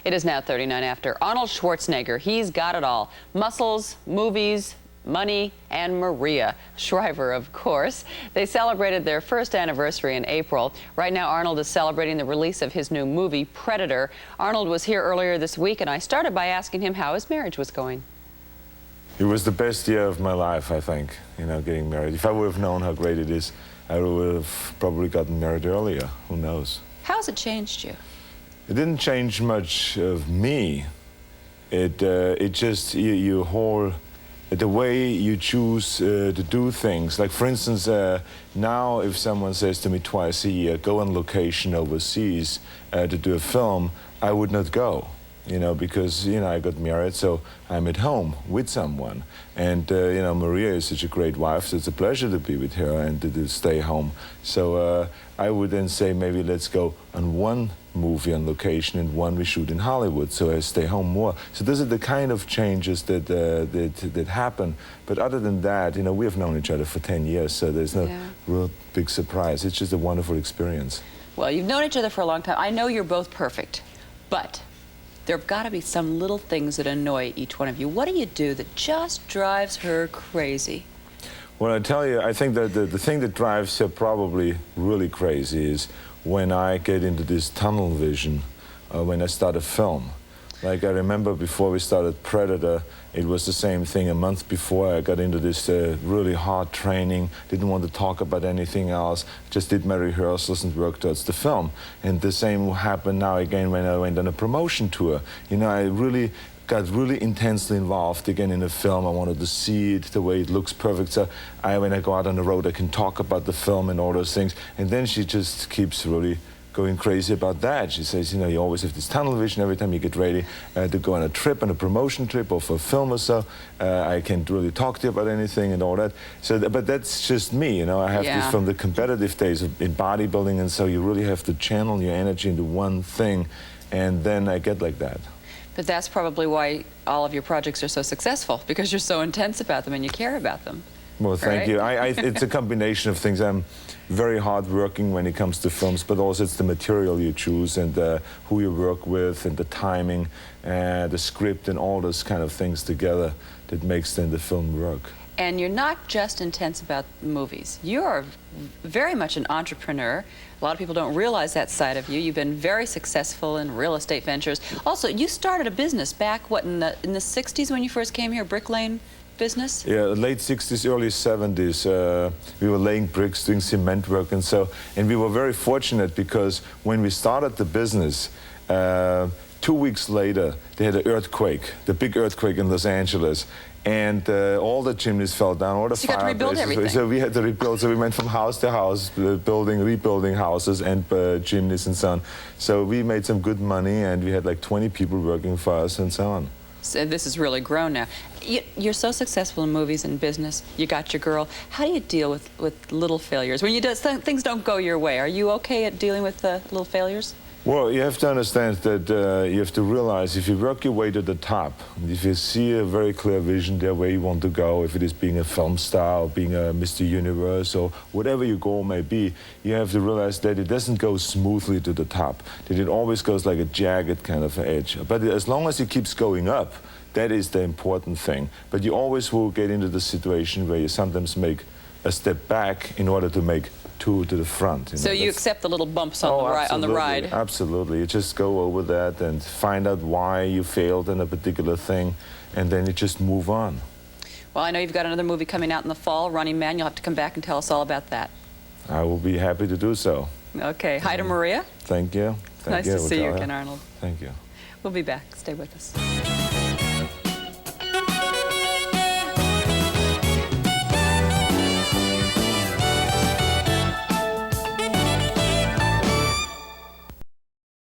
It is now 39 after. Arnold Schwarzenegger, he's got it all. Muscles, movies, money, and Maria Shriver, of course. They celebrated their first anniversary in April. Right now, Arnold is celebrating the release of his new movie, Predator. Arnold was here earlier this week, and I started by asking him how his marriage was going. It was the best year of my life, I think, getting married. If I would have known how great it is, I would have probably gotten married earlier. Who knows? How has it changed you? It didn't change much of me. It just, your whole, the way you choose to do things. Like, for instance, now if someone says to me twice a year, go on location overseas to do a film, I would not go. Because, I got married, so I'm at home with someone. And, Maria is such a great wife, so it's a pleasure to be with her and to stay home. So I would then say, maybe let's go on one movie on location and one we shoot in Hollywood, so I stay home more. So those are the kind of changes that happen. But other than that, we have known each other for 10 years, so there's no real big surprise. It's just a wonderful experience. Well, you've known each other for a long time. I know you're both perfect, but there have got to be some little things that annoy each one of you. What do you do that just drives her crazy? Well, I tell you, I think that the thing that drives her probably really crazy is when I get into this tunnel vision when I start a film. Like, I remember before we started Predator, it was the same thing. A month before, I got into this really hard training, didn't want to talk about anything else, just did my rehearsals and worked towards the film. And the same happened now again when I went on a promotion tour. I really got really intensely involved again in a film. I wanted to see it the way it looks perfect. So when I go out on the road, I can talk about the film and all those things. And then she just keeps really going crazy about that. She says, you always have this tunnel vision every time you get ready to go on a trip, on a promotion trip or for a film or so. I can't really talk to you about anything and all that. So, but that's just me, I have this from the competitive days in bodybuilding, and so you really have to channel your energy into one thing, and then I get like that. But that's probably why all of your projects are so successful, because you're so intense about them and you care about them. Well, thank you. It's a combination of things. I'm very hard-working when it comes to films, but also it's the material you choose and who you work with and the timing and the script and all those kind of things together that makes then the film work. And you're not just intense about movies. You're very much an entrepreneur. A lot of people don't realize that side of you. You've been very successful in real estate ventures. Also, you started a business back, what, in the 60s when you first came here, Brick Lane business? Yeah, late 60s, early 70s. We were laying bricks, doing cement work, and we were very fortunate because when we started the business, 2 weeks later, they had an earthquake, the big earthquake in Los Angeles. And all the chimneys fell down, all the fireplaces. You got to rebuild everything. So we had to rebuild. So we went from house to house, rebuilding houses and chimneys and so on. So we made some good money, and we had like 20 people working for us and so on. So this has really grown now. You're so successful in movies and business. You got your girl. How do you deal with little failures? When things don't go your way, are you okay at dealing with little failures? Well, you have to understand that you have to realize if you work your way to the top, if you see a very clear vision there where you want to go, if it is being a film star or being a Mr. Universe or whatever your goal may be, you have to realize that it doesn't go smoothly to the top, that it always goes like a jagged kind of edge. But as long as it keeps going up, that is the important thing. But you always will get into the situation where you sometimes make a step back in order to make two to the front. So you accept the little bumps on the ride? Absolutely. You just go over that and find out why you failed in a particular thing, and then you just move on. Well, I know you've got another movie coming out in the fall, Running Man. You'll have to come back and tell us all about that. I will be happy to do so. Okay. Hi to Maria. Thank you. Nice to see you again, Arnold. Thank you. We'll be back. Stay with us.